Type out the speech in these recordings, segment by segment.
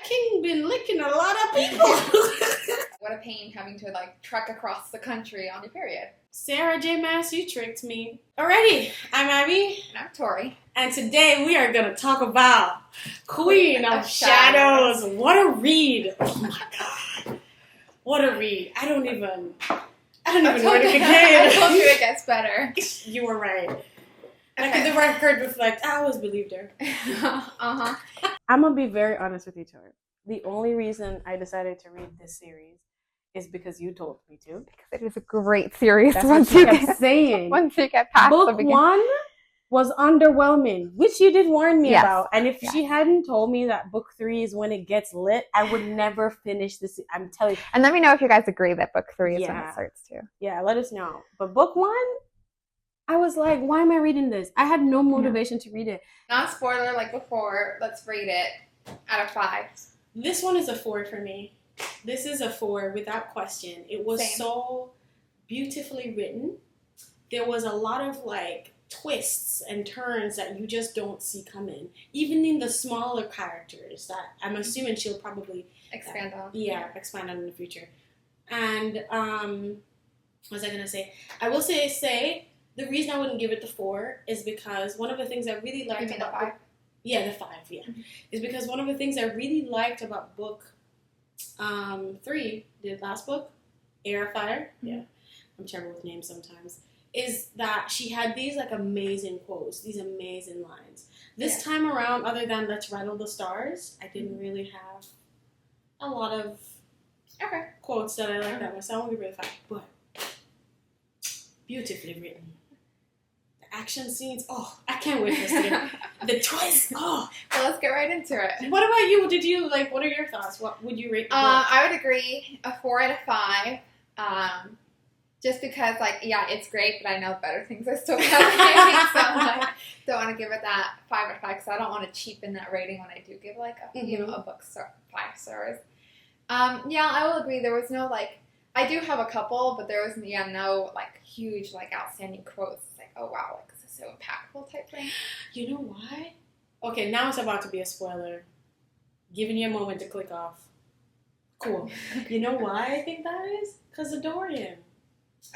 king been licking a lot of people. What a pain having to like trek across the country on your period. Sarah J. Maas, you tricked me. Alrighty, I'm Abby. And I'm Tori. And today we are going to talk about Queen of Shadows. What a read. Oh my God. What a read. I don't even know where to begin. I told you it gets better. You were right. Okay. Okay, the record reflects. I always believed her. Uh-huh. I'm going to be very honest with you, Tori. The only reason I decided to read this series is because you told me to. Because it is a great series. That's what you kept saying. Once you get past Book the beginning. one was underwhelming, which you did warn me Yes. about. And if she hadn't told me that book 3 is when it gets lit, I would never finish this. I'm telling you. And let me know if you guys agree that book 3 is when Yeah. it starts too. Yeah, let us know. But book 1, I was like, why am I reading this? I had no motivation to read it. Not a spoiler like before. Let's rate it out of 5. This one is a 4 for me. This is a 4 without question. It was Same. so beautifully written. There was a lot of like twists and turns that you just don't see coming. Even in the smaller characters that I'm assuming she'll probably Expand on. expand on in the future. And what was I gonna say? I will say the reason I wouldn't give it the 4 is because one of the things I really liked You mean about the 5? the 5, yeah. Is because one of the things I really liked about book 3, the last book, Air of Fire. Yeah, I'm terrible with names sometimes. Is that she had these like amazing quotes, these amazing lines. This time around, other than Let's Rattle the Stars, I didn't really have a lot of quotes that I like that much. So I won't give it a 5, but beautifully written. The action scenes, I can't wait for this today. The twist, Well, let's get right into it. What about you? What are your thoughts? What would you rate the book? I would agree, a 4 out of 5. Just because, it's great, but I know better things are still coming. So I don't want to give it that 5 out of 5 because I don't want to cheapen that rating when I do give a book 5 stars. I will agree. There was no I do have a couple, but there was no huge outstanding quotes. It's like, oh wow, this is so impactful type thing. You know why? Okay, now it's about to be a spoiler. Giving you a moment to click off. Cool. You know why I think that is? Because of Dorian.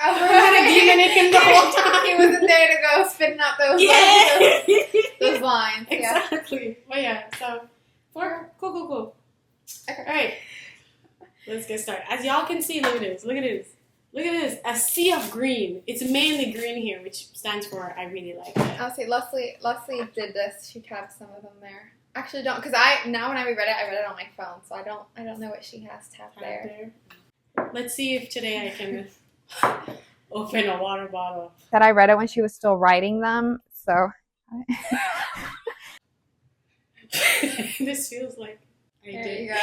Oh, had a demon in him the whole time. He wasn't there to go spitting out those those lines. Exactly. But yeah, so 4. Cool. Okay. All right. Let's get started. As y'all can see, look at this. A sea of green. It's mainly green here, which stands for I really like it. I'll say Leslie did this. She tabbed some of them there. Actually, don't, because now when I reread it, I read it on my phone, so I don't know what she has tabbed there. Let's see if today I can open a water bottle. That I read it when she was still writing them, so. This feels like I There did. you go.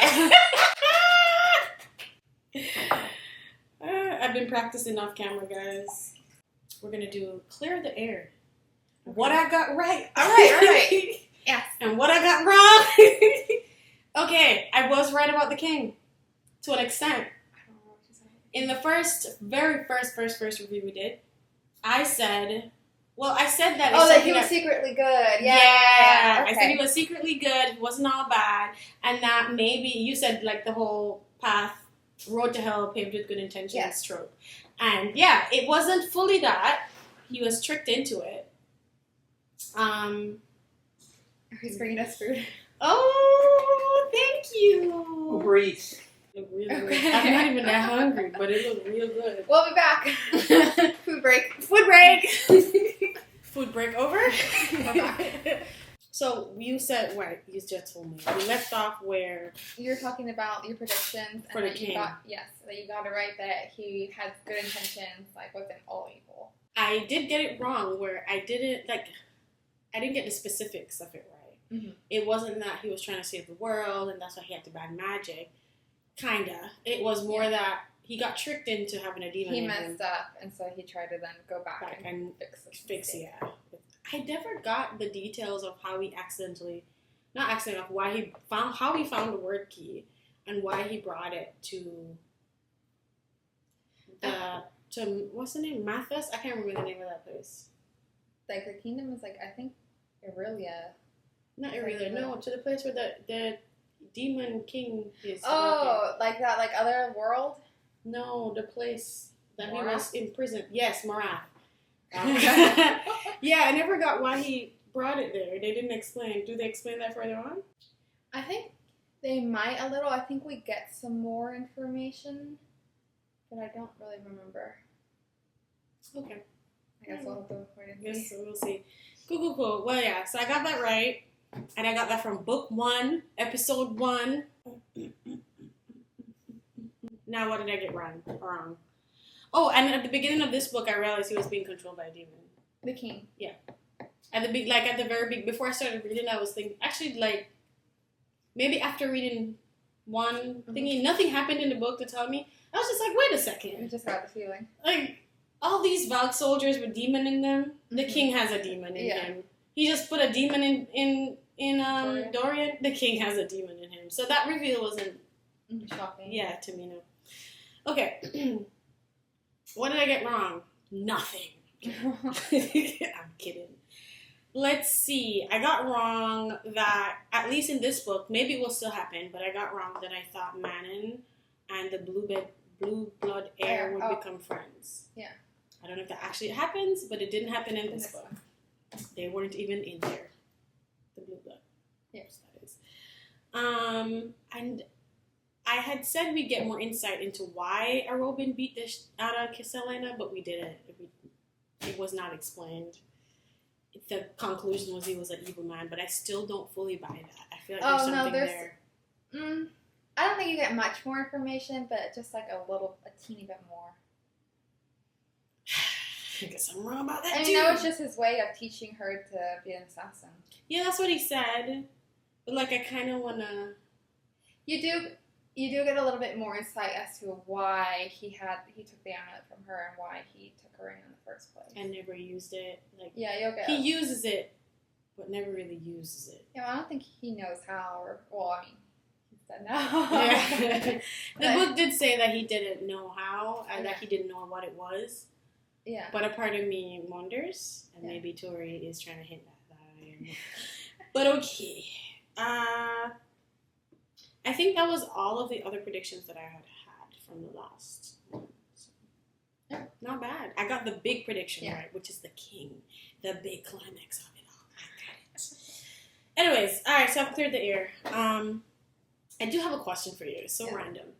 I've been practicing off camera, guys. We're gonna do clear the air. Okay. What I got right. All right. Yes. And what I got wrong. Okay, I was right about the king to an extent. I don't know what you said. In the very first review we did, I said that. Oh, that he was secretly good. Yeah. I said he was secretly good. It wasn't all bad, and that maybe you said the whole road to hell paved with good intentions trope, and it wasn't fully that. He was tricked into it. He's bringing us food. Oh, thank you. Uber Eats. Okay. I'm not even that hungry, but it looked real good. We'll be back. Food break. Food break. Food break over. We're back. So you said, you just told me. We left off where You're talking about your predictions For and the that king. you got it right that he had good intentions, wasn't all evil. I did get it wrong where I didn't get the specifics of it right. Mm-hmm. It wasn't that he was trying to save the world and that's why he had to ban magic. Kinda. It was more that he got tricked into having a demon He in messed him. up, and so he tried to then go back and fix it. I never got the details of how he how he found the word key and why he brought it to what's the name? Mathis? I can't remember the name of that place. The kingdom is I think Aurelia. Not Aurelia, no, to the place where the Demon King is. Oh, like that, like other world? No, the place that he Morath? was in prison. Yes, Morath. Yeah, I never got why he brought it there. They didn't explain. Do they explain that further on? I think they might a little. I think we get some more information, but I don't really remember. Okay. I guess we'll have to wait and Yes, see. so we'll see. Cool. Well, yeah, so I got that right. And I got that from book 1, episode 1. Now, what did I get wrong? Oh, and at the beginning of this book, I realized he was being controlled by a demon. The king. At the very big, before I started reading, I was thinking, actually, like, maybe after reading one thingy, nothing happened in the book to tell me. I was just like, wait a You second. just got the feeling. Like, all these Valk soldiers with demon in them, the Mhm. king has a demon in Yeah. him. He just put a demon in Dorian. The king has a demon in him. So that reveal wasn't, Shocking. yeah, to me, no. Okay. What did I get wrong? Nothing. I'm kidding. Let's see. I got wrong that, at least in this book, maybe it will still happen, but I got wrong that I thought Manon and the blue blood heir would become friends. Yeah. I don't know if that actually happens, but it didn't happen in this book. They weren't even in there. The blue blood. Yes, that is. And I had said we'd get more insight into why Arobin beat the out of Selena, but we didn't. It was not explained. The conclusion was he was an evil man, but I still don't fully buy that. I feel like there's something there. I don't think you get much more information, but just like a teeny bit more. I guess I'm wrong about that I mean, too. that was just his way of teaching her to be an assassin. Yeah, that's what he said. But like, I kind of wanna. You do get a little bit more insight as to why he took the amulet from her and why he took her in the first place. And never used it. Like, yeah, you'll get. He uses it, but never really uses it. Yeah, I don't think he knows how. Or well, I mean, he said no. Yeah. The book did say that he didn't know how and that he didn't know what it was. Yeah. But a part of me wonders, and Yeah. maybe Tori is trying to hint that I am. But okay. I think that was all of the other predictions that I had from the last one. So, Yeah. not bad. I got the big prediction Yeah. right, which is the king. The big climax of it all. I got it. Anyways, alright, so I've cleared the air. I do have a question for you. It's so random.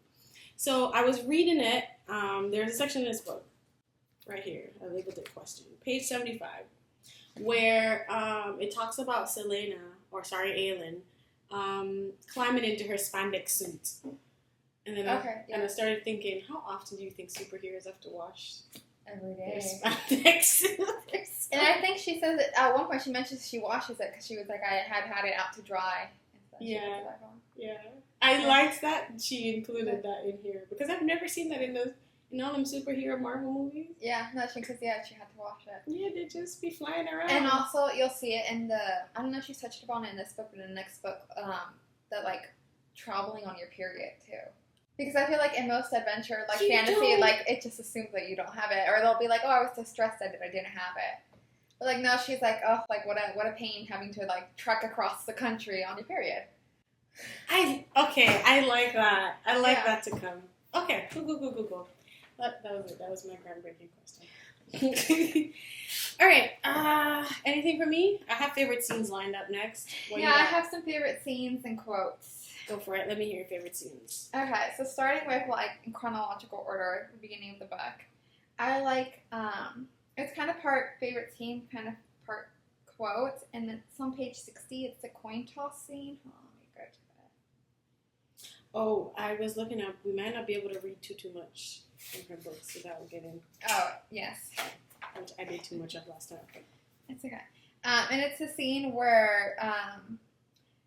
So I was reading it. There's a section in this book. Right here. I labeled it question. Page 75. Where it talks about Aelin, climbing into her spandex suit. And then I started thinking, how often do you think superheroes have to wash every their day? spandex suits? And I think she says that at one point she mentions she washes it because she was like, I had it out to dry. And she puts it back on. Yeah. I liked that she included that in here because I've never seen that in all them superhero Marvel movies. Yeah, no, because she had to wash it. Yeah, they just be flying around. And also, you'll see it in I don't know if she's touched upon it in this book, but in the next book, that like traveling on your period too. Because I feel like in most adventure, like fantasy, like it just assumes that you don't have it, or they'll be like, "Oh, I was so stressed that I didn't have it." But like no, she's like, "Oh, like what a pain having to like trek across the country on your period." I like that. I like that to come. Okay, cool. That was it. That was my groundbreaking question. All right. Anything for me? I have favorite scenes lined up next. I have some favorite scenes and quotes. Go for it. Let me hear your favorite scenes. Okay, so starting with like in chronological order, the beginning of the book, I like it's kind of part favorite scene, kind of part quote, and it's on page 60. It's the coin toss scene. Hold on, let me go to it. Oh, I was looking up. We might not be able to read too much in her books, so that will get in. Oh yes, which I did too much of last time. It's okay. And it's a scene where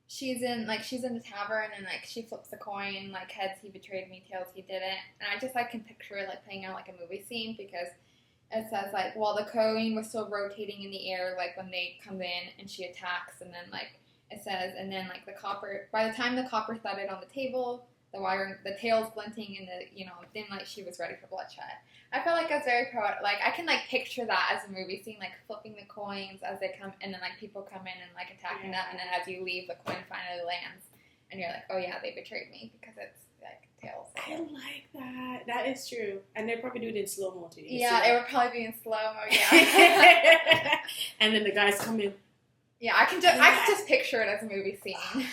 she's in the tavern and like she flips the coin, like heads he betrayed me, tails he didn't, and I just like can picture it like playing out like a movie scene because it says like while the coin was still rotating in the air, like when they come in and she attacks, and then like it says, and then like the copper, by the time the copper thudded on the table, the tails glinting and the dim light, she was ready for bloodshed. I felt like I was very like I can like picture that as a movie scene, like flipping the coins as they come, and then like people come in and like attacking them, and then as you leave, the coin finally lands, and you're like, oh yeah, they betrayed me because it's like tails. I like that. That is true. And they probably do it in slow-mo too. Yeah, it would probably be in slow-mo, yeah. And then the guys come in. Yeah, I can just picture it as a movie scene.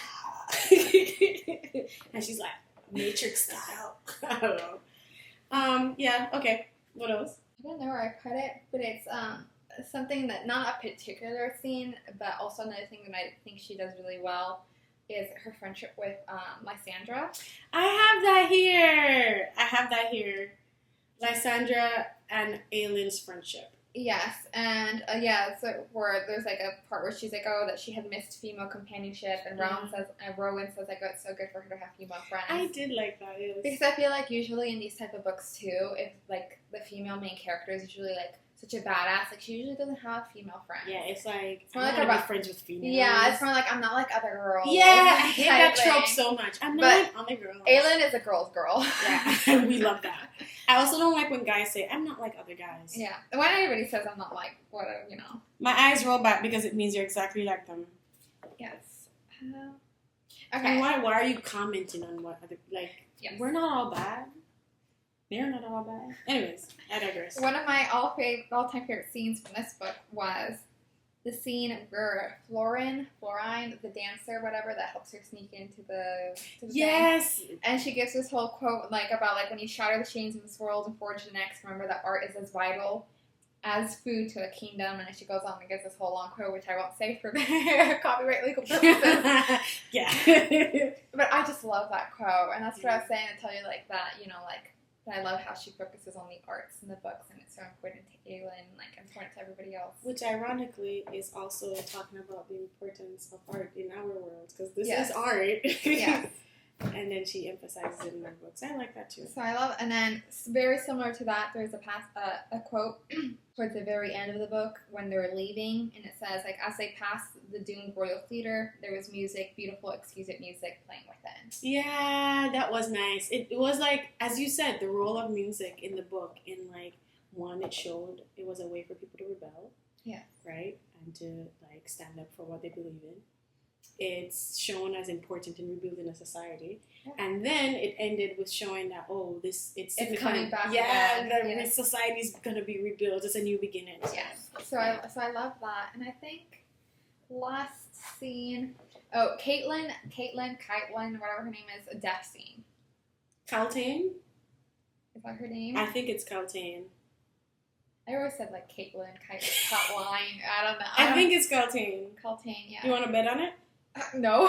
And she's like, Matrix style. I don't know. Yeah, okay. What else? I don't know where I put it, but it's something that, not a particular scene, but also another thing that I think she does really well is her friendship with Lysandra. I have that here. Lysandra and Aylin's friendship. Yes, and so where there's like a part where she's like, oh, that she had missed female companionship, and Rowan says, like, oh, it's so good for her to have female friends. I did like that, yes. Because I feel like usually in these type of books too, if like the female main character is usually like such a badass, like she usually doesn't have female friends. Yeah, it's like, more I like want to be friends with females. Yeah, it's more like I'm not like other girls. Yeah, I hate that trope so much. I'm not like other girls. Aylin is a girl's girl. Yeah, we love that. I also don't like when guys say, I'm not like other guys. Yeah, when anybody says I'm not like, whatever, you know. My eyes roll back because it means you're exactly like them. Yes. Okay. And why are you commenting on what other, like, yes. We're not all bad. They're not all bad. Anyways, I digress. One of my all-time favorite scenes from this book was the scene where Florine, the dancer, whatever, that helps her sneak into the yes! thing. And she gives this whole quote, like, about, like, when you shatter the chains of this world and forge the next, remember that art is as vital as food to a kingdom. And she goes on and gives this whole long quote, which I won't say for copyright legal purposes. Yeah. But I just love that quote. And that's what I was saying to tell you, like, that, you know, like, I love how she focuses on the arts in the books, and it's so important to Aylin, like important to everybody else. Which ironically is also talking about the importance of art in our world, because this is art. Yes. And then she emphasizes it in her books. I like that too. So I love, and then very similar to that, there's a quote towards the very end of the book when they're leaving, and it says, like, as they passed the doomed royal theater, there was music, beautiful, exquisite music playing within. Yeah, that was nice. It was like, as you said, the role of music in the book, in like, one, it showed it was a way for people to rebel. Yeah. Right? And to like stand up for what they believe in. It's shown as important in rebuilding a society. Yeah. And then it ended with showing that, it's coming back. Yeah, the society's gonna be rebuilt. It's a new beginning. Yes. So I love that. And I think last scene, Caitlin, whatever her name is, a death scene. Kaltain? Is that her name? I think it's Kaltain. I always said like Caitlin, Catline. I don't know. I think it's Kaltain. Kaltain, yeah. You want to bet on it? No.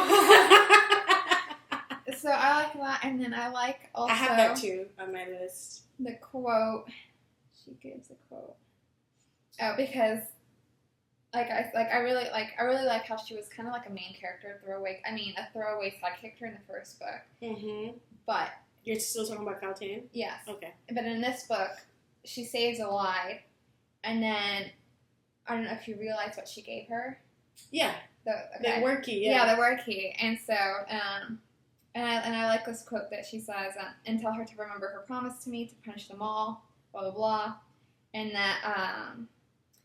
So I like that, and then I like also. I have that too on my list. The quote. She gives a quote. Oh, because I really like how she was kind of like a main character, a throwaway side character in the first book. Mm-hmm. But you're still talking about Kaltain? Yes. Okay. But in this book, she saves a lie, and then I don't know if you realize what she gave her. Yeah. The word key. Yeah. Yeah, the word key. And so, and I like this quote that she says, and tell her to remember her promise to me to punish them all, blah blah blah, and that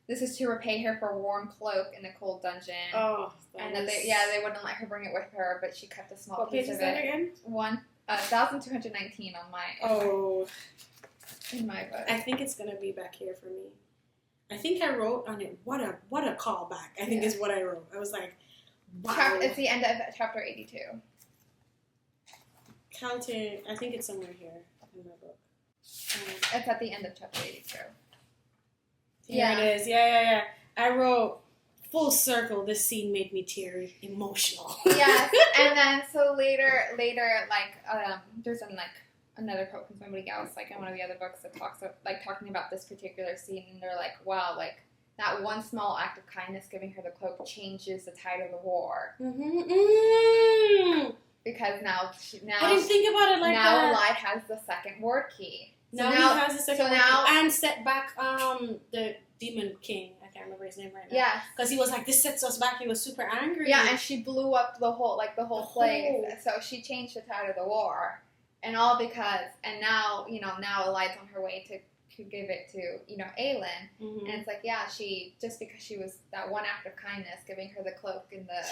this is to repay her for a warm cloak in the cold dungeon. Oh. And that they wouldn't let her bring it with her, but she kept a small piece of it. What page is that again? 1,219 on my. Oh. In my book. I think it's gonna be back here for me. I think I wrote on it, what a callback, I think is what I wrote. I was like, wow. It's the end of chapter 82. Kaltain, I think it's somewhere here in my book. It's at the end of chapter 82. Here it is. Yeah. I wrote, full circle, this scene made me teary, emotional. Yes, and then so later, like, there's another quote from somebody else, like in one of the other books that talks about, like, talking about this particular scene, and they're like, wow, like, that one small act of kindness, giving her the cloak, changes the tide of the war. Mm-hmm. Because now I didn't think about it like now that. Now Light has the second word key. Now he has the second word key. And set back the Demon King. I can't remember his name right now. Yeah. Because he was like, this sets us back. He was super angry. Yeah, and she blew up the whole place. So she changed the tide of the war. And all because, and now, now Light's on her way to could give it to, you know, Aelin. Mm-hmm. And it's like, yeah, she, just because she was that one act of kindness, giving her the cloak and the...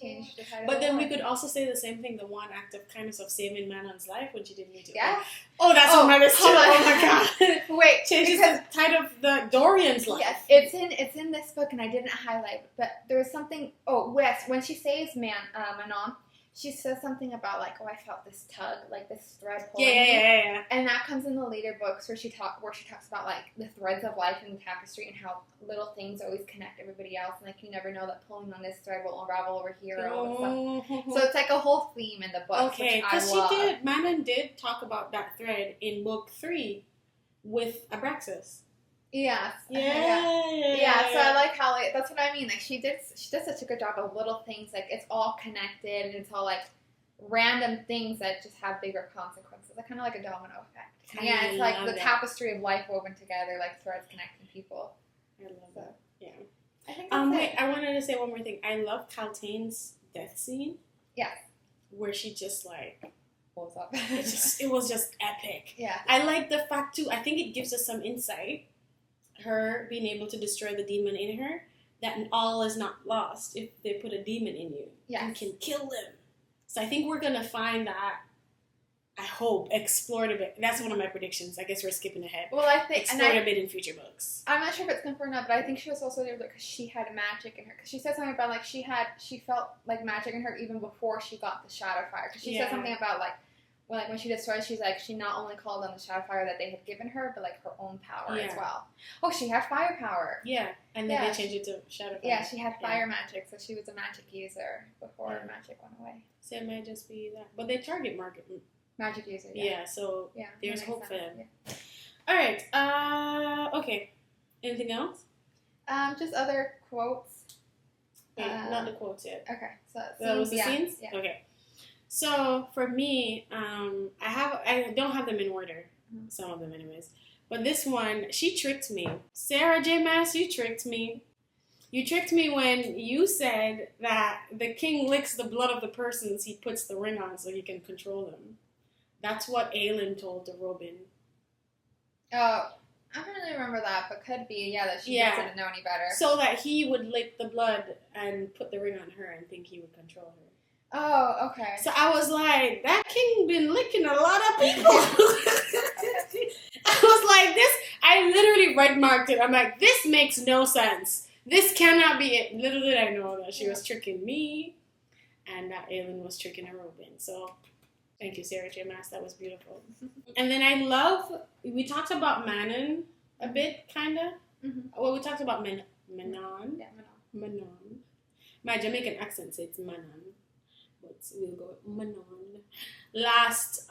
Changed the title. But then we could also say the same thing, the one act of kindness of saving Manon's life when she didn't need to. Yeah. Oh, that's on my list too. Oh my god. Wait, changes the title of the Dorian's life. Yes, it's in this book, and I didn't highlight, but there was something. Oh, Wes, when she saves Manon, she says something about like, oh, I felt this tug, like this thread pulling me. Yeah. And that comes in the later books where she talks about like the threads of life in the tapestry and how little things always connect everybody else, and like you never know that pulling on this thread will unravel over here and all this stuff. So it's like a whole theme in the book. Okay, because Manon did talk about that thread in book 3 with Abraxas. Yes. Yeah. So I like how that's what I mean. Like she does such a good job of little things. Like it's all connected, and it's all like random things that just have bigger consequences. Like kind of like a domino effect. It's like the tapestry of life woven together, like threads connecting people. I love that. Yeah. I think that's wait, I wanted to say one more thing. I love Kaltain's death scene. Yeah. Where she just like pulls up. it was just epic. Yeah. I like the fact too. I think it gives us some insight. Her being able to destroy the demon in her, that all is not lost if they put a demon in you. Yes. You can kill them. So I think we're going to find that, I hope, explored a bit. That's one of my predictions. I guess we're skipping ahead. Well, I think... Explored a bit in future books. I'm not sure if it's confirmed or not, but I think she was also there because she had magic in her. Because she said something about, like, she felt, like, magic in her even before she got the Shadowfire. Because she said something about, like, when she destroyed, she's like, she not only called on the Shadowfire that they had given her, but like her own power as well. Oh, she had fire power. Yeah, and then they changed it to Shadowfire. Yeah, she had fire magic, so she was a magic user before magic went away. So it might just be that. But they target market. Magic user, yeah. So there's hope for them. Yeah. All right, okay. Anything else? Just other quotes. Wait, not the quotes yet. Okay, so that was the scenes? Yeah. Okay. So for me, I don't have them in order, some of them anyways. But this one, she tricked me. Sarah J. Maas, you tricked me. You tricked me when you said that the king licks the blood of the persons he puts the ring on so he can control them. That's what Aelin told to Robin. Oh, I don't really remember that, but could be, that she just didn't know any better. So that he would lick the blood and put the ring on her and think he would control her. Oh, okay. So I was like, that king been licking a lot of people. I was like, I literally red marked it. I'm like, this makes no sense. This cannot be it. Little did I know that she was tricking me and that Aelin was tricking her Robin. So thank you, Sarah J. Maas. That was beautiful. And then we talked about Manon a bit, kind of. Mm-hmm. Well, we talked about Manon. Yeah, Manon. My Jamaican accent says Manon. But we'll go with Manon. Last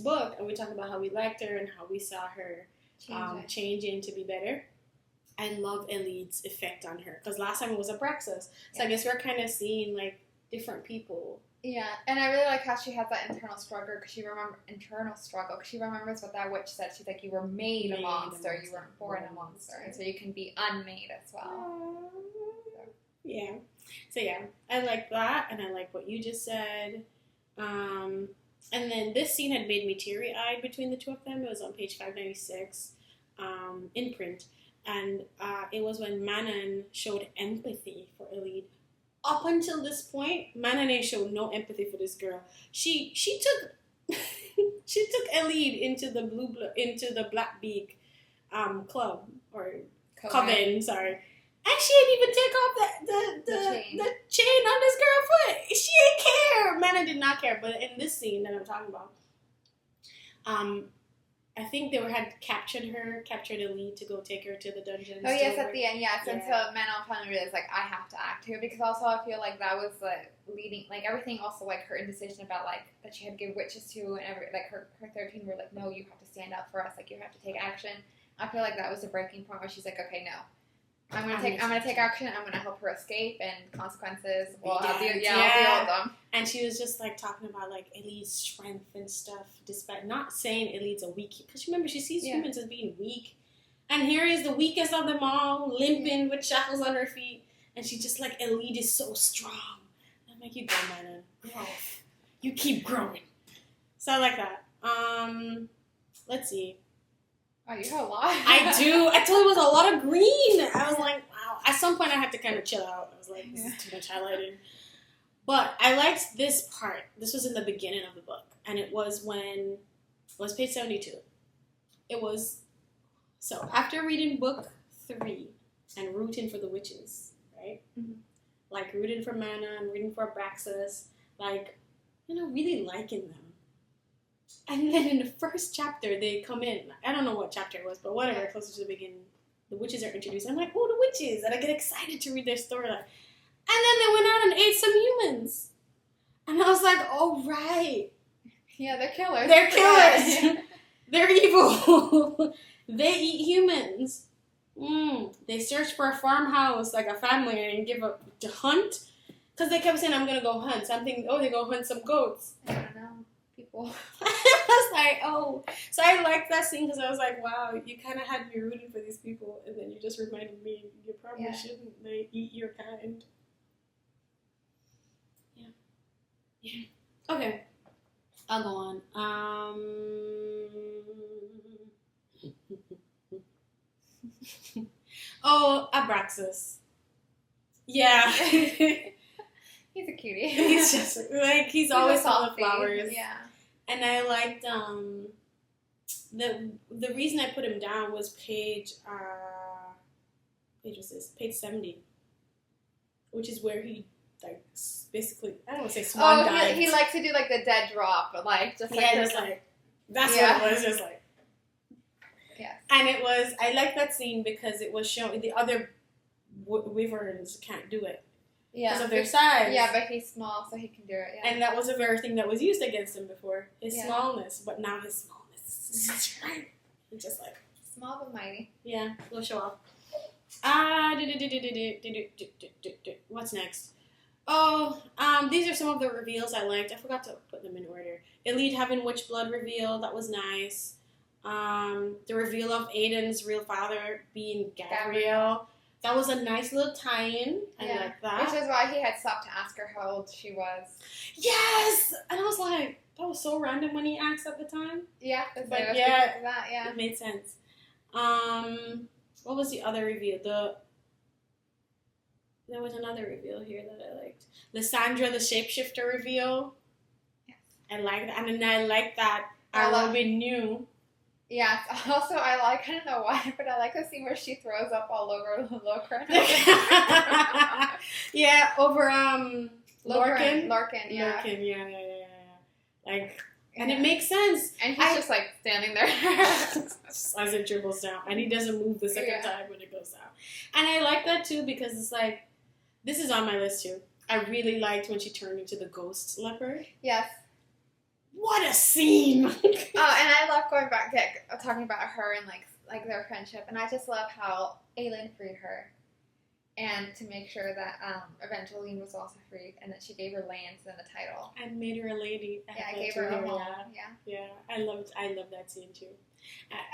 book, and we talked about how we liked her and how we saw her changing to be better. I love Elid's effect on her because last time it was Abraxas, so I guess we're kind of seeing like different people. Yeah, and I really like how she has that internal struggle because she remembers what that witch said. She's like, you were made a monster, you weren't born a monster, and so you can be unmade as well. Yeah. So yeah, I like that, and I like what you just said. And then this scene had made me teary-eyed between the two of them. It was on page 596 in print, and it was when Manon showed empathy for Elid. Up until this point, Manon ain't showed no empathy for this girl. She took she took Elid into the Black Beak club or coven. Sorry. And she didn't even take off the chain on this girl's foot. She didn't care. Manon did not care. But in this scene that I'm talking about, I think they had captured Elid to go take her to the dungeon. Oh, yes, at the end, yes. Yeah. Until Manon finally realized, like, I have to act here. Because also I feel like that was, like, leading, like, everything also, like, her indecision about, like, that she had to give witches to, and her 13 were like, no, you have to stand up for us. Like, you have to take action. I feel like that was the breaking point where she's like, okay, no. I'm gonna take action. I'm gonna help her escape, and consequences. Well, I'll deal with them. And she was just like talking about like Elid's strength and stuff, despite not saying Elid's a weak. Because remember, she sees humans as being weak, and here is the weakest of them all, limping with shackles on her feet, and she's just like, Elid is so strong. And I'm like, you go, Manon, grow. You keep growing. So I like that. Let's see. Oh, you have a lot. I do. I told you it was a lot of green. I was like, wow. At some point, I had to kind of chill out. I was like, this is too much highlighting. But I liked this part. This was in the beginning of the book. And it was page 72. It was, so after reading book 3 and rooting for the witches, right? Mm-hmm. Like rooting for Mana and rooting for Abraxas, like, really liking them. And then in the first chapter, they come in. I don't know what chapter it was, but whatever, closer to the beginning, the witches are introduced. I'm like, oh, the witches! And I get excited to read their storyline. And then they went out and ate some humans. And I was like, oh, right. Yeah, they're killers. They're killers. They're evil. They eat humans. They search for a farmhouse, like a family, and give up to hunt. Because they kept saying, I'm going to go hunt. So I'm thinking, they go hunt some goats. I don't know. People. I was like, oh. So I liked that scene because I was like, wow, you kind of had me rooting for these people. And then you just reminded me, you probably shouldn't. They eat your kind. Yeah. Okay. I'll go on. Oh, Abraxas. Yeah. He's a cutie. He's just like he's always full of flowers. Yeah. And I liked the reason I put him down was page 70, which is where he like basically I don't want to say swan dive. He likes to do like the dead drop, but like just like that's what it was, just like. Yeah. And it was I like that scene because it was showing the other wyverns can't do it. Yeah. Because of their size. Yeah, but he's small, so he can do it. Yeah. And that was a very thing that was used against him before. His smallness, but now his smallness is right. He's just like small but mighty. Yeah, we'll show off. What's next? Oh, these are some of the reveals I liked. I forgot to put them in order. Elite having witch blood reveal, that was nice. The reveal of Aiden's real father being Gabrielle. That was a nice little tie-in. I like that. Which is why he had stopped to ask her how old she was. Yes! And I was like, that was so random when he asked at the time. Yeah. But it made sense. What was the other reveal? There was another reveal here that I liked. Lysandra, the shapeshifter reveal. Yes. I like that. And then I like that Robin knew. Yeah. Also, I don't know why, but I like the scene where she throws up all over Lorcan. Yeah, over Lorcan. Lorcan, yeah. Lorcan, yeah. Like, and it makes sense. And he's just like standing there as it dribbles down, and he doesn't move the second time when it goes down. And I like that too because it's like, this is on my list too. I really liked when she turned into the ghost leopard. Yes. What a scene! And I love going back to talking about her and like their friendship, and I just love how Aelin freed her, and to make sure that Evangeline was also freed, and that she gave her lands and the title, and made her a lady. I gave her a home. Yeah. I loved that scene too.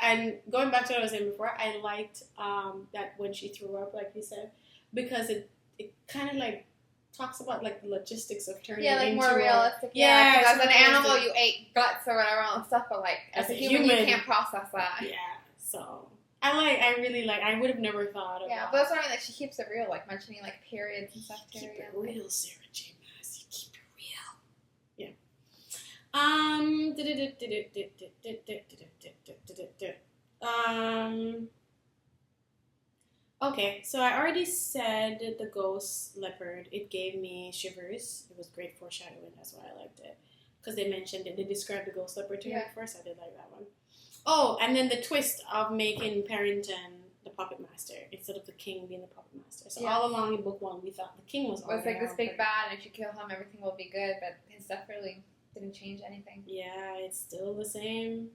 And going back to what I was saying before, I liked that when she threw up, like you said, because it kind of like talks about like the logistics of turning into more realistic. Yeah, as an animal you ate guts or whatever all the stuff, but like as a human you can't process that. Yeah, so I really like. I would have never thought of. Yeah, but that's what I mean. Like she keeps it real, like mentioning like periods and stuff too. Keep it real, Sarah J. Maas. You keep it real. Yeah. Okay, so I already said the ghost leopard. It gave me shivers. It was great foreshadowing. That's why I liked it. Because they mentioned it. They described the ghost leopard to me first. I did like that one. Oh, and then the twist of making Parrington the puppet master instead of the king being the puppet master. So all along in book 1, we thought the king was like this big bad, and if you kill him, everything will be good. But his death really didn't change anything. Yeah, it's still the same.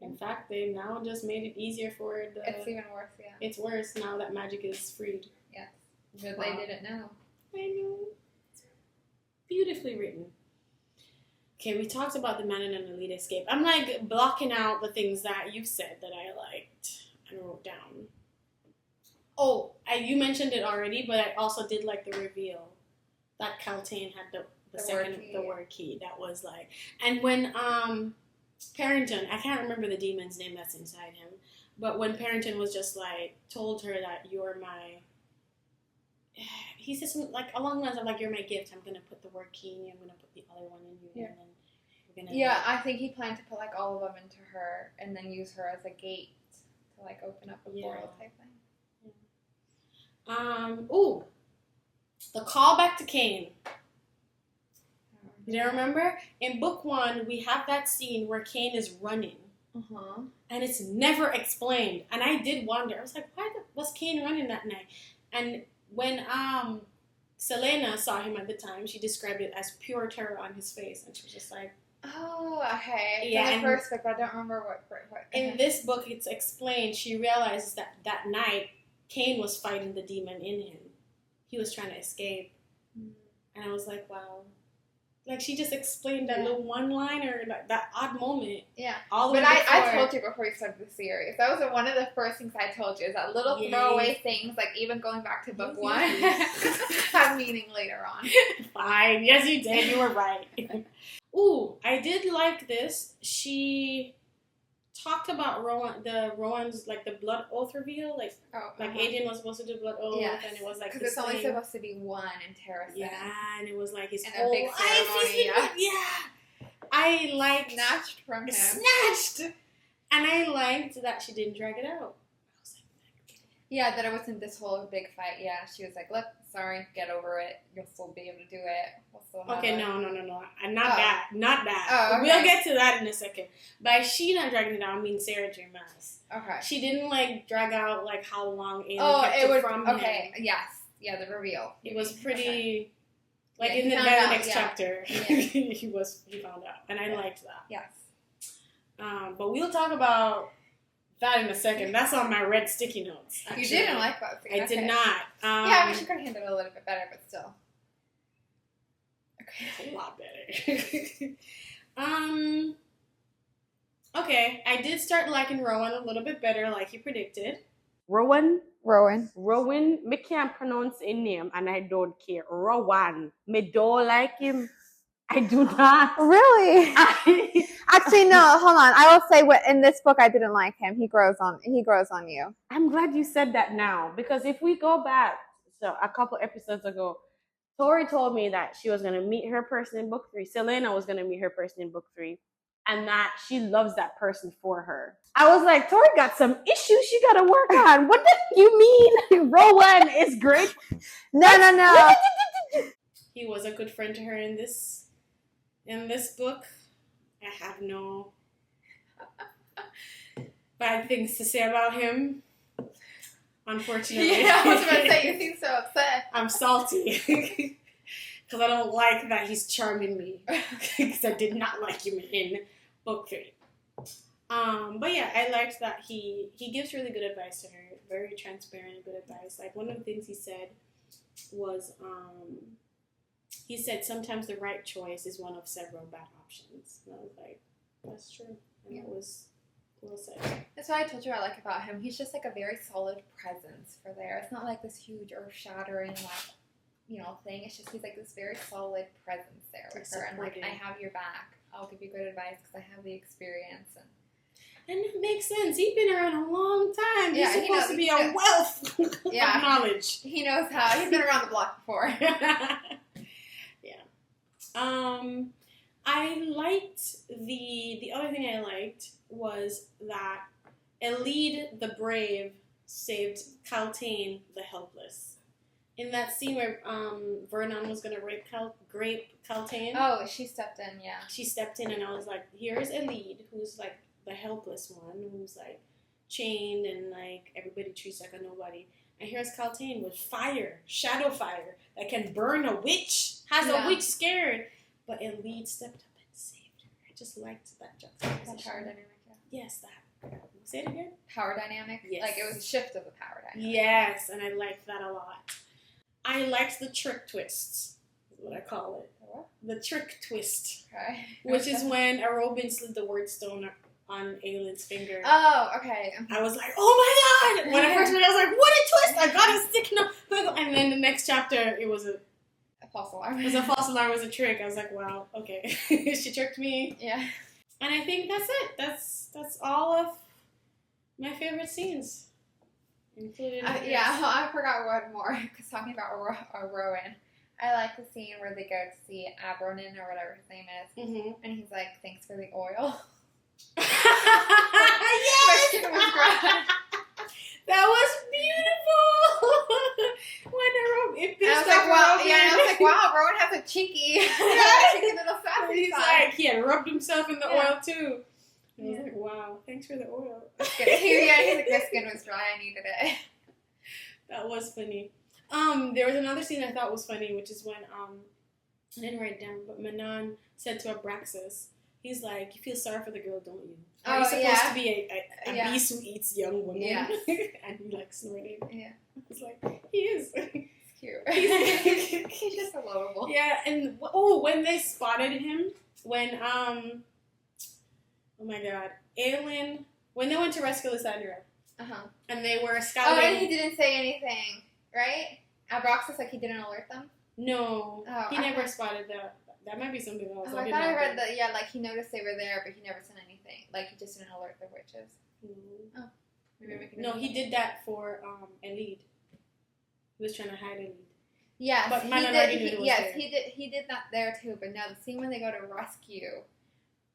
In fact, they now just made it easier for the... It's even worse, yeah. It's worse now that magic is freed. Yes. Because they didn't know. I know. It's beautifully written. Okay, we talked about the Man and an Elite escape. I'm like blocking out the things that you said that I liked and wrote down. Oh, you mentioned it already, but I also did like the reveal that Kaltain had the word key. That was like... And when... Parrington, I can't remember the demon's name that's inside him, but when Parrington was just like, told her that you're my, he said something like along the lines of like, you're my gift, I'm going to put the word key in you, I'm going to put the other one in you, and then we're going to... Yeah, I think he planned to put like all of them into her and then use her as a gate to like open up a portal type thing. Ooh, the callback to Cain. You remember? In book 1, we have that scene where Cain is running. And it's never explained. And I did wonder. I was like, why was Cain running that night? And when Selena saw him at the time, she described it as pure terror on his face. And she was just like... Oh, okay. Yeah, in the first book, I don't remember what. In this book, it's explained. She realizes that that night, Cain was fighting the demon in him. He was trying to escape. And I was like, wow. Like, she just explained that little one-liner, like, that odd moment. Yeah. All the but way I told you before we started the series. That was one of the first things I told you, is that little throwaway things, like even going back to book 1, have meaning later on. Fine. Yes, you did. You were right. Ooh, I did like this. She talked about Rowan's like the blood oath reveal, like Adrian was supposed to do blood oath, and it was like because it's only supposed to be one in Terrace. Yeah, and it was like his and whole a big ceremony. Yeah, I liked snatched from him, and I liked that she didn't drag it out. I was like, yeah, that it wasn't this whole big fight. Yeah, she was like, look, sorry, get over it. You'll still be able to do it. We'll still have okay, it. no. Not that. Oh, okay. We'll get to that in a second. By she not dragging it out, I mean Sarah J. Maas. Okay. She didn't like drag out like how long Alien kept it from him. Okay, yes. Yeah, the reveal. It was pretty like in the next chapter. Yeah. he found out. And I liked that. Yes. But we'll talk about that in a second. That's on my red sticky notes. Actually. You didn't like that scene. I did not. Yeah, I mean, she could have handled it a little bit better, but still. Okay. A lot better. Okay, I did start liking Rowan a little bit better, like you predicted. Rowan, me can't pronounce his name, and I don't care. Rowan, me don't like him. I do not. Really? Actually, no. Hold on. I will say, in this book, I didn't like him. He grows on you. I'm glad you said that now, because if we go back, so a couple episodes ago, Tori told me that she was gonna meet her person in book 3. Selena was gonna meet her person in book 3. And that she loves that person for her. I was like, Tori got some issues she got to work on. What do you mean? Rowan is great. No. He was a good friend to her in this book. I have no bad things to say about him. Unfortunately. Yeah, I was about to say, you seem so upset. I'm salty. Because I don't like that he's charming me. Because I did not like him in book 3. But yeah, I liked that he gives really good advice to her. Very transparent, good advice. Like, one of the things he said was, he said sometimes the right choice is one of several bad options. And I was like, that's true. And it was well said. That's what I told you I like about him. He's just like a very solid presence for there. It's not like this huge earth-shattering, thing. It's just he's like this very solid presence there with her. And like, I have your back. I'll give you good advice because I have the experience. And it makes sense. He's been around a long time. Yeah, he's supposed to be a wealth of knowledge. He knows how. He's been around the block before. Yeah. I liked the other thing I liked was that Elide the Brave saved Kaltain the Helpless. In that scene where Vernon was going to rape Kaltain. Oh, she stepped in, yeah. She stepped in, and I was like, here's Elide, who's like the helpless one, who's like chained and like everybody treats like a nobody. And here's Kaltain with fire, shadow fire, that can burn a witch, has a witch scared. But Elide stepped up and saved her. I just liked that juxtaposition. That power dynamic, yeah. Yes, that. Say it again. Power dynamic? Yes. Like, it was a shift of the power dynamic. Yes, and I liked that a lot. I liked the trick twists, is what I call it. What? The trick twist. Okay. Which is when Arobin slid the word stone on Aylin's finger. Oh, okay. I was like, oh my god! When I first read it, I was like, what a twist! I got a stick note. And then the next chapter, it was a false alarm. It was a false alarm, it was a trick. I was like, wow, okay. She tricked me. Yeah. And I think that's it. That's all of my favorite scenes. Including I forgot one more because talking about Rowan. I like the scene where they go to see Abronin or whatever his name is, and he's like, "Thanks for the oil." Yes! That was beautiful. When it I was like, wow, Rowan has a cheeky, cheeky little sassy He's side. like, he had rubbed himself in the oil too. I was like, wow, thanks for the oil. He's like, my skin was dry, I needed it. That was funny. There was another scene I thought was funny, which is when I didn't write it down, but Manon said to Abraxas, he's like, "You feel sorry for the girl, don't you? Are you supposed to be a beast who eats young women?" Yes. And he like snorted. Yeah, I was like, he is. it's cute. He's just so lovable. Yeah, and when they spotted him, when oh my god, Aelin, when they went to rescue Lysandra, and they were scouting. Oh, and he didn't say anything, right? Abraxas, like, he didn't alert them? No, he never spotted that. That might be something else. Oh, I thought I read that, like, he noticed they were there, but he never said anything. Like, he just didn't alert the witches. Mm-hmm. Oh. Maybe No, he did that for Elide. He was trying to hide Elide. Yes, but he did that there too, but no, the scene when they go to rescue,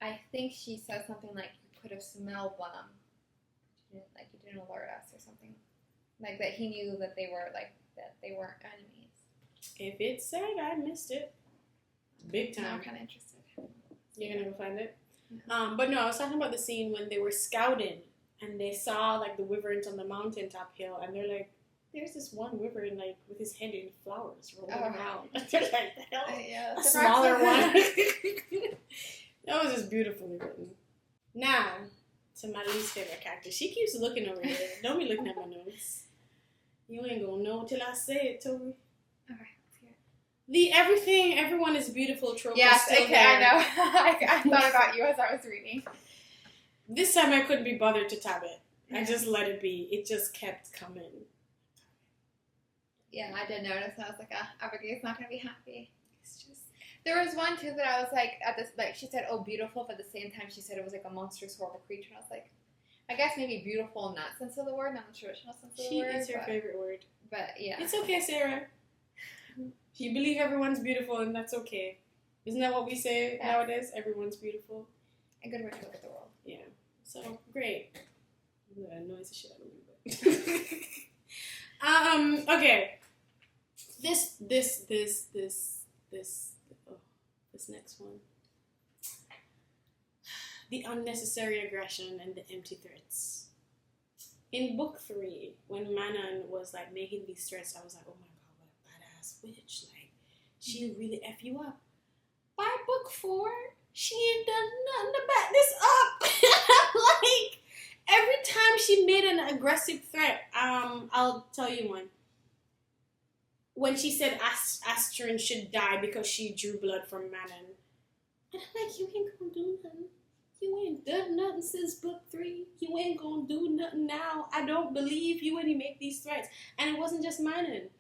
I think she says something like, "You could have smelled them. Like, you didn't alert us," or something. Like, that he knew that they were, like, that they weren't enemies. If it said, I missed it. Big time. No, I'm kind of interested. You're going to go find it? Yeah. But no, I was talking about the scene when they were scouting and they saw, like, the wyverns on the mountaintop hill, and they're like, there's this one wyvern, like, with his head in flowers rolling around. They're like, the hell? Yeah, a smaller one. That was just beautifully written. Now, to my least favorite character. She keeps looking over here. Don't be looking at my notes. You ain't gonna know till I say it, Toby. Okay. The everyone is beautiful trope. Yes, is still okay, there. I know. I thought about you as I was reading. This time I couldn't be bothered to tab it. I just let it be. It just kept coming. Yeah, I did notice. I was like, Abigail's not gonna be happy. It's just. There was one too that I was like, she said, "Oh, beautiful," but at the same time she said it was like a monstrous, horrible creature. And I was like, I guess maybe beautiful in that sense of the word, not the traditional sense of the word. She is her favorite word. But yeah. It's okay, Sarah. You believe everyone's beautiful, and that's okay. Isn't that what we say nowadays? Everyone's beautiful. A good way to look at the world. Yeah. So, great. That annoys the shit out of me. Okay. This next one. The unnecessary aggression and the empty threats. In book 3, when Manon was like making these threats, I was like, oh my god, what a badass witch. Like, she'll really F you up. By book 4, she ain't done nothing to back this up. Like, every time she made an aggressive threat, I'll tell you one. When she said Astrid should die because she drew blood from Manon. And I'm like, you ain't gonna do nothing. You ain't done nothing since book 3. You ain't gonna do nothing now. I don't believe you when you make these threats. And it wasn't just Manon.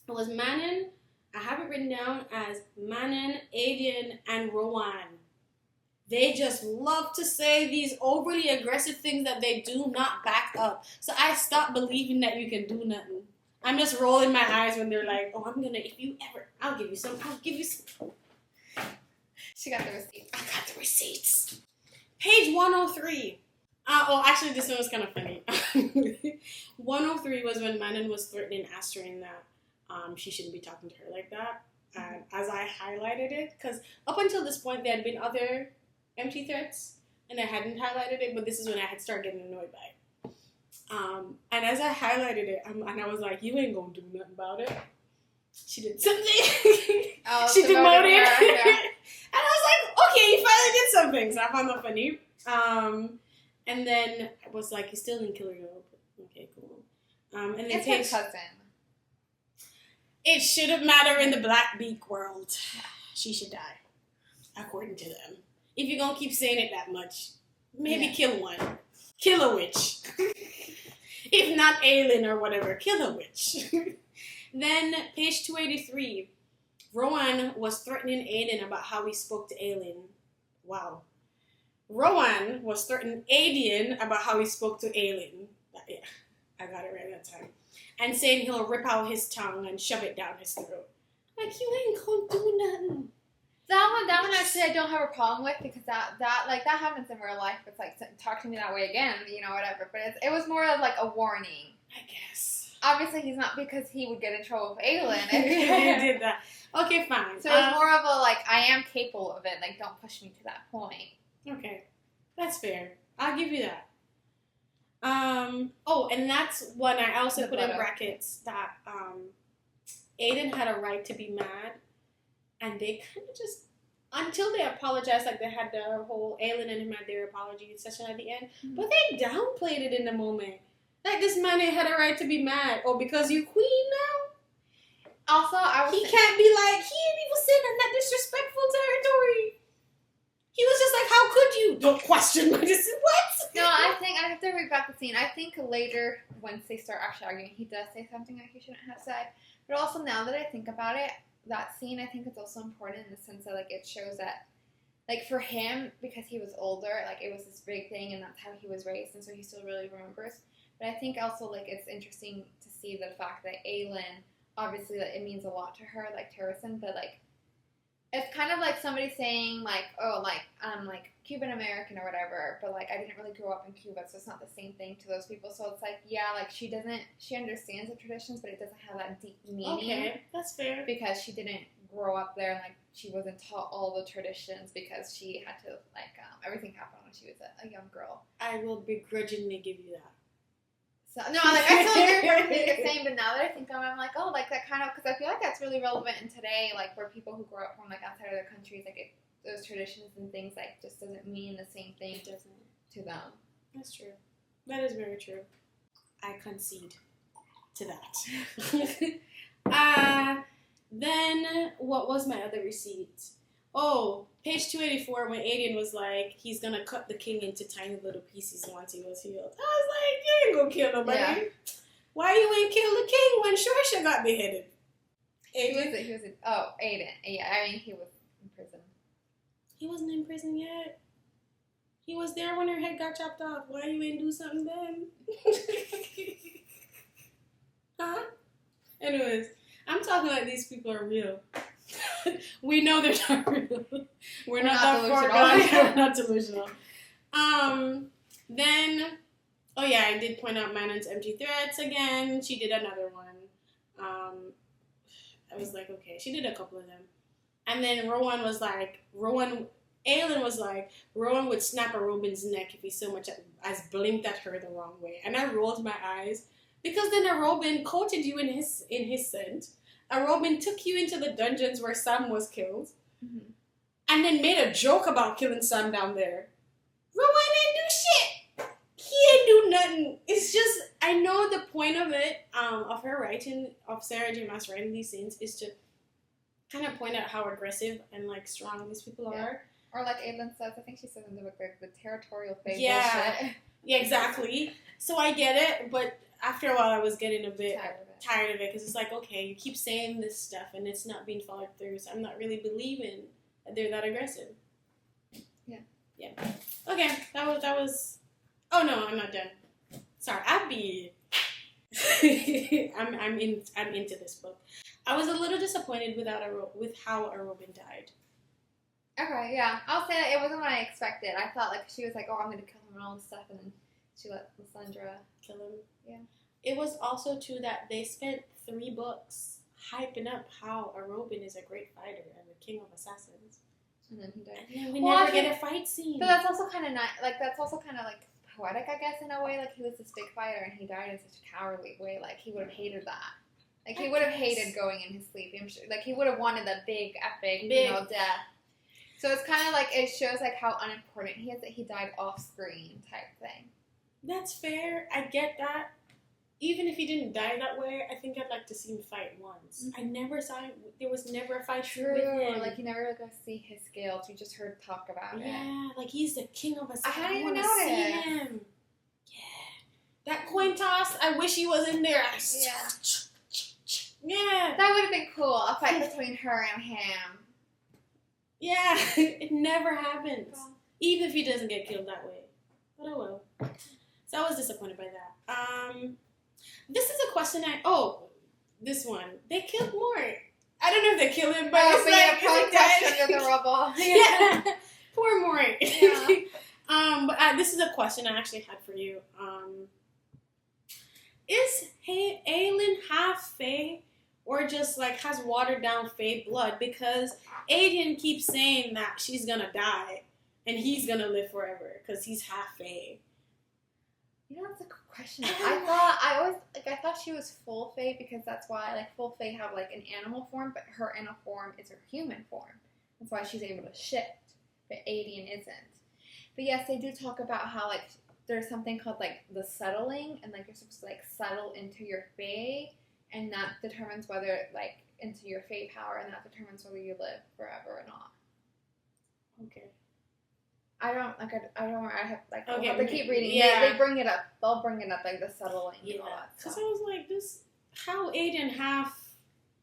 It was Manon. I have it written down as Manon, Aiden, and Rowan. They just love to say these overly aggressive things that they do not back up. So I stopped believing that you can do nothing. I'm just rolling my eyes when they're like, oh, I'll give you some. She got the receipts. I got the receipts. Page 103. Actually, this one was kind of funny. 103 was when Manon was threatening Astrid that she shouldn't be talking to her like that. And as I highlighted it, because up until this point, there had been other empty threats, and I hadn't highlighted it, but this is when I had started getting annoyed by it. And as I highlighted it, and I was like, you ain't gonna do nothing about it. She did something. She demoted her. Yeah. And I was like, okay, you finally did something. So I found that funny. And then I was like, you still didn't kill her, though. Okay, cool. And then it's her cousin. It shouldn't matter in the Black Beak world. She should die, according to them. If you're gonna keep saying it that much, maybe kill one. Kill a witch. If not Aelin or whatever, kill a witch. Then, page 283. Rowan was threatening Aiden about how he spoke to Aelin. Wow. Rowan was threatening Aiden about how he spoke to Aelin. Yeah, I got it right that time. And saying he'll rip out his tongue and shove it down his throat. Like, you ain't gonna do nothing. That one actually I don't have a problem with because that happens in real life. It's like, talk to me that way again, whatever. But it was more of like a warning. I guess. Obviously, he's not because he would get in trouble with Aelin. He did that. Okay, fine. So it's more of a like, I am capable of it. Like, don't push me to that point. Okay, that's fair. I'll give you that. Oh, and that's when I also put in brackets that Aiden had a right to be mad, and they kind of just, until they apologized, like they had their whole Aelin and him had their apology session at the end, but they downplayed it in the moment. Like, this man had a right to be mad. Oh, because you queen now? Also, he can't be like, he ain't even saying that disrespectful territory. He was just like, how could you? Don't question my decision. What? No, I have to read back the scene. I think later, once they start actually arguing, he does say something that he shouldn't have said. But also, now that I think about it, that scene, I think it's also important in the sense that, like, it shows that, like, for him, because he was older, like, it was this big thing, and that's how he was raised, and so he still really remembers. But I think also, like, it's interesting to see the fact that Aelin, obviously, like, it means a lot to her, like, Terracin, but, like, it's kind of like somebody saying, like, oh, like, I'm, like, Cuban-American or whatever, but, like, I didn't really grow up in Cuba, so it's not the same thing to those people. So it's like, yeah, like, she understands the traditions, but it doesn't have that deep meaning. Okay, that's fair. Because she didn't grow up there, and, like, she wasn't taught all the traditions because she had to, like, everything happened when she was a young girl. I will begrudgingly give you that. So, no, like, I still agree with what you're saying, but now that I think of it, I'm like, oh, like, that kind of, because I feel like that's really relevant in today, like, where people who grow up from, like, outside of their countries, like, those traditions and things, like, just doesn't mean the same thing to them. That's true. That is very true. I concede to that. Then, what was my other receipt? Oh, page 284, when Aiden was like, he's gonna cut the king into tiny little pieces once he was healed. I was like, you ain't gonna kill nobody. Yeah. Why you ain't kill the king when Shorsha got beheaded? Aiden? Aiden. Yeah, I mean, he was in prison. He wasn't in prison yet. He was there when her head got chopped off. Why you ain't do something then? Huh? Anyways, I'm talking like these people are real. We know they're not real. We're not that far gone. We're not delusional. Then, oh yeah, I did point out Manon's empty threats again. She did another one. I was like, okay, she did a couple of them. And then Aelin was like, Rowan would snap a Robin's neck if he so much as blinked at her the wrong way. And I rolled my eyes because then a Robin coated you in his scent. A Robin took you into the dungeons where Sam was killed, and then made a joke about killing Sam down there. Rowan didn't do shit. He ain't do nothing. It's just, I know the point of it, of her writing, of Sarah J. Maas writing these scenes, is to kind of point out how aggressive and, like, strong these people are. Or like Aelin says, I think she says in the book, like, the territorial phase bullshit. Yeah, exactly. So I get it, but after a while I was getting a bit tired of it because it's like, okay, you keep saying this stuff and it's not being followed through, so I'm not really believing that they're that aggressive. Yeah. Okay, that was. Oh no, I'm not done. Sorry, Abby. I'm into this book. I was a little disappointed with how a Robin died. Okay, yeah, I'll say that it wasn't what I expected. I thought, like, she was like, oh, I'm gonna kill him and all this stuff, and then she let Lysandra kill him. Yeah. It was also too that they spent 3 books hyping up how a Robin is a great fighter and the king of assassins. And then he died. And then we never get a fight scene. But that's also kind of nice. Like, that's also kind of, like, poetic, I guess, in a way. Like, he was this big fighter and he died in such a cowardly way. Like, he would have hated that. Like, he would have hated going in his sleep. I'm sure. Like, he would have wanted that big, epic, death. So it's kind of like, it shows, like, how unimportant he is that he died off-screen type thing. That's fair. I get that. Even if he didn't die that way, I think I'd like to see him fight once. I never saw him. There was never a fight with him. Like, you never got to see his scales. You just heard talk about it. Yeah, like, he's the king of assassins. I hadn't even noticed. See him. Yeah. That coin toss, I wish he was in there. Yeah. That would have been cool. A fight between her and him. Yeah. It never happens. Even if he doesn't get killed that way. But oh well. So I was disappointed by that. This is a question this one. They killed Mort. I don't know if they killed him, but it's like, probably crushed under the rubble. Yeah. Poor Mort. Yeah. But this is a question I actually had for you. Is Aelin half Fae or just like has watered down Fae blood? Because Aiden keeps saying that she's gonna die and he's gonna live forever because he's half Fae. You know, that's a good question. I thought she was full Fae because that's why like full Fae have like an animal form, but her animal form is her human form. That's why she's able to shift, but Aiden isn't. But yes, they do talk about how like there's something called like the settling, and like you're supposed to like settle into your Fae, and that determines whether like into your Fae power, and that determines whether you live forever or not. Okay. I have like I'll Okay, have to keep reading. yeah. They bring it up. They'll bring it up like the settling. Yeah. And all that Because stuff. I was like, how Aiden half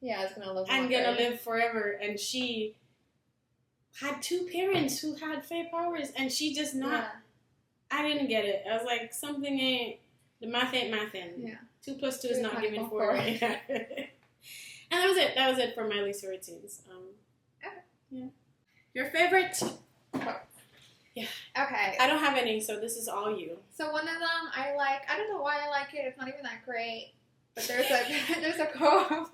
Yeah, it's gonna live. and longer. gonna live forever, and she had two parents who had Fae powers, and she just not. Yeah. I didn't get it. I was like, something ain't. The math ain't mathin'. Yeah. 2 + 2 is Two not not giving equal 4. four. And that was it. That was it for my least favorite scenes. Okay. Yeah. Your favorite? Yeah. Okay. I don't have any, so this is all you. So one of them I like. I don't know why I like it. It's not even that great. But there's a quote.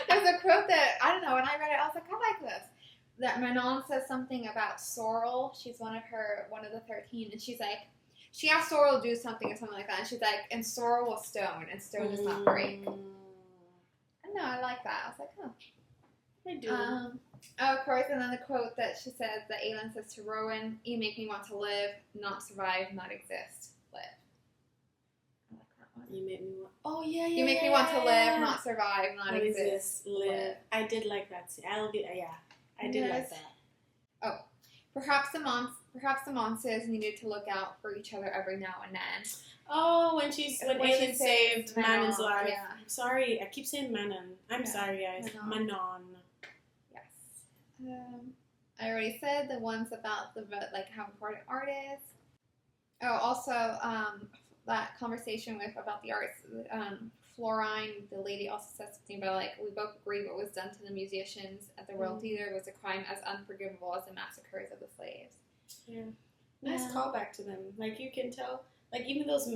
There's a quote that I don't know. When I read it, I was like, I like this. That Manon says something about Sorrel. She's one of the 13, and she's like, she asked Sorrel to do something or something like that, and she's like, and Sorrel was stone, and stone does not break. I don't know. I like that. I was like, oh. I do. Of course, and then the quote that she says, that Aelin says to Rowan, you make me want to live, not survive, not exist, live. I like that one. You make me want. Oh yeah, yeah. You make me want to live, not survive, not Not exist, live. I did like that scene. I did like that. Perhaps the monsters needed to look out for each other every now and then. Oh, when Aelin she saved Manon, Manon's life. yeah. I'm sorry, I keep saying Manon. I'm sorry, guys. Manon. Yes. I already said the ones about like how important art is. Oh, also that conversation about the arts. Florine, the lady, also said something about like we both agree what was done to the musicians at the Royal Theatre was a crime as unforgivable as the massacres of the slaves. Yeah. Nice callback to them. Like you can tell, like even those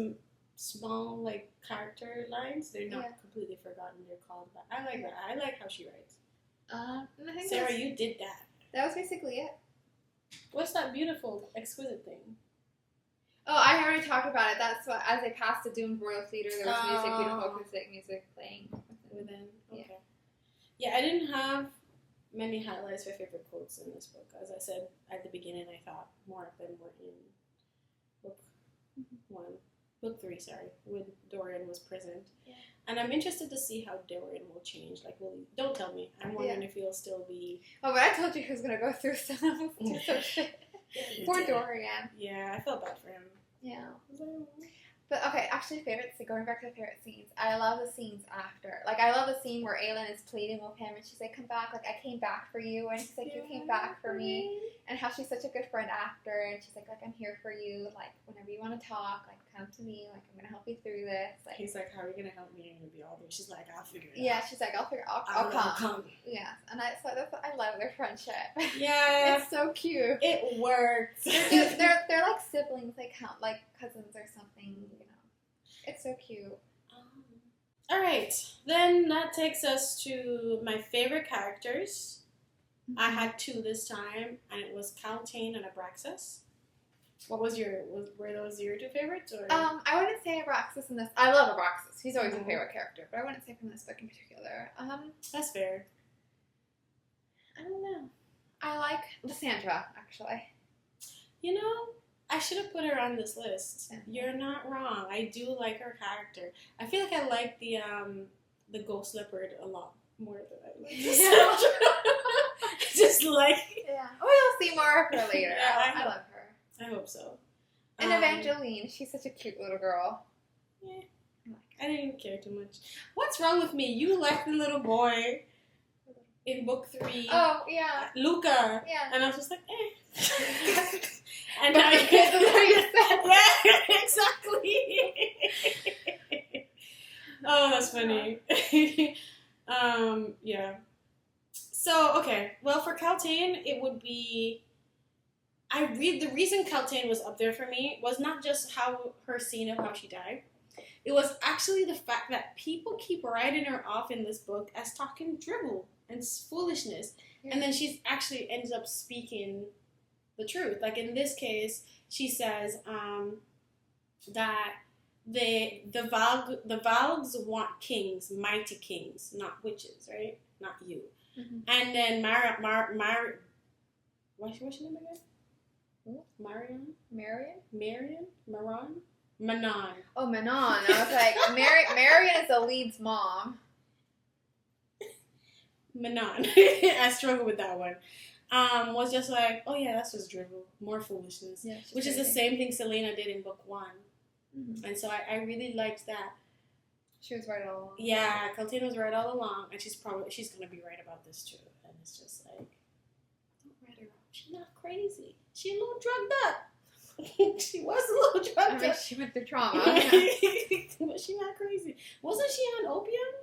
small like character lines, they're not completely forgotten. They're called back. I like that. I like how she writes. I think Sarah, you did that. That was basically it. What's that beautiful, exquisite thing? Oh, I already talked about it. That's what, as they passed the Doom Royal Theatre, there was music, beautiful acoustic music playing within. Okay. Yeah, I didn't have many highlights for favorite quotes in this book. As I said at the beginning, I thought more of them were in book 3, when Dorian was present. Yeah. And I'm interested to see how Dorian will change. Like, don't tell me. I'm wondering if he'll still be. Oh, but I told you he was gonna go through some shit. Poor Dorian. Yeah, I felt bad for him. Yeah. But okay, actually, going back to the favorite scenes, I love the scenes after. Like, I love the scene where Aelin is pleading with him, and she's like, "Come back! Like, I came back for you," and he's like, "You came back for me," and how she's such a good friend after, and she's like, "I'm here for you. Like, whenever you want to talk, like, come to me. Like, I'm gonna help you through this." Like, he's like, "How are you gonna help me? You're gonna be all there." She's like, "I'll figure it out." Yeah, she's like, I'll come. Yeah, and I love their friendship. Yeah, it's so cute. It works. They're like siblings, like cousins or something. You know. It's so cute. All right, then that takes us to my favorite characters. Mm-hmm. I had 2 this time, and it was Caltaine and Abraxas. What was were those your 2 favorites? Or? I wouldn't say Abraxas in this. I love Abraxas. He's always my favorite character, but I wouldn't say from this book in particular. That's fair. I don't know. I like Lysandra, actually. You know, I should have put her on this list. You're not wrong. I do like her character. I feel like I like the ghost leopard a lot more than I like Lysandra. Just like... Yeah. Oh, you'll see more of her later. Yeah, I love her. I hope so. And Evangeline, she's such a cute little girl. Yeah. I didn't care too much. What's wrong with me? You like the little boy in book 3. Oh, yeah. Luca. Yeah. And I was just like, eh. And Kaltain, it would be. The reason Kaltain was up there for me was not just her scene of how she died. It was actually the fact that people keep writing her off in this book as talking dribble and foolishness, and then she actually ends up speaking the truth. Like in this case, she says that the Valgs want kings, mighty kings, not witches, right? Not you. Mm-hmm. And then what's your name again? Manon. Oh, Manon. I was like, Marion is the lead's mom. Manon. I struggle with that one. Was just like, oh yeah, that's just dribble. More foolishness. Yeah, which is the same thing Selena did in book 1. Mm-hmm. And so I really liked that. She was right all along. Yeah, Kaltain was right all along. And she's going to be right about this too. And it's just like, don't write her off. She's not crazy. She's a little drugged up. She was a little drugged up. She went through trauma. But she's not crazy. Wasn't she on opium?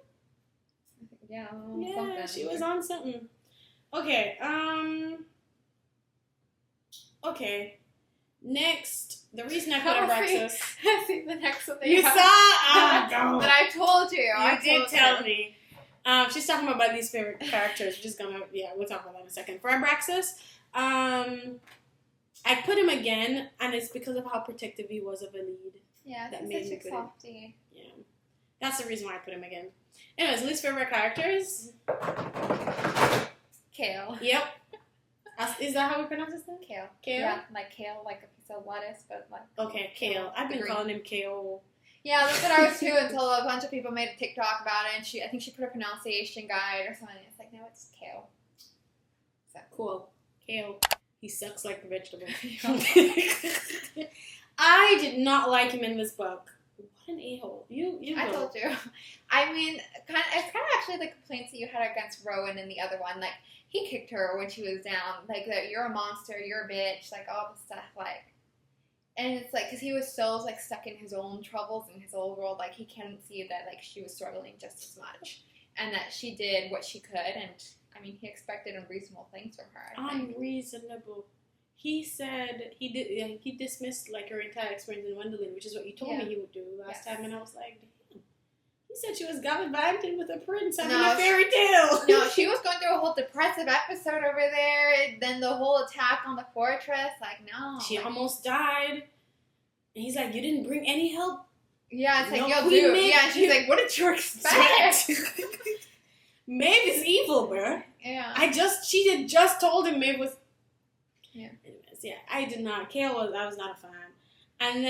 Yeah, something. She was on something. Okay, okay. Next, the reason I put Abraxas. See the next one. You saw? Oh, but I told you. You did tell me. She's talking about these favorite characters. We're just gonna, we'll talk about that in a second. For Abraxas, I put him again, and it's because of how protective he was of a lead. Yeah, that made me such a softie. Yeah, that's the reason why I put him again. Anyways, least favorite characters. Kale. Yep. Is that how we pronounce his name? Kale. Kale? Yeah, like kale, like a piece of lettuce, but like... Okay, Kale. I've been calling him Kale. Yeah, that's what I was too until a bunch of people made a TikTok about it, and I think she put a pronunciation guide or something. It's like, no, it's Kale. So. Cool. Kale. He sucks like the vegetable. I did not like him in this book. What an a-hole. I told you. I mean, it's kind of actually the complaints that you had against Rowan in the other one. Like, he kicked her when she was down. Like, that you're a monster, you're a bitch, like, all this stuff. Like, and it's like, because he was so, like, stuck in his own troubles in his old world. Like, he couldn't see that, like, she was struggling just as much. And that she did what she could. And, I mean, he expected unreasonable things from her. Unreasonable. He said he dismissed like her entire experience in Wendling, which is what you told me he would do last time, and I was like, damn. He said she was gallivanting with a prince having a fairy tale. No, she was going through a whole depressive episode over there. Then the whole attack on the fortress, like no. She almost died. And he's like, you didn't bring any help. Yeah, it's like, yo, dude. Yeah, and she's like, what did you expect? Maeve is evil, bro. Yeah. She had just told him Maeve was. Yeah. Anyways, yeah, I did not. I was not a fan. And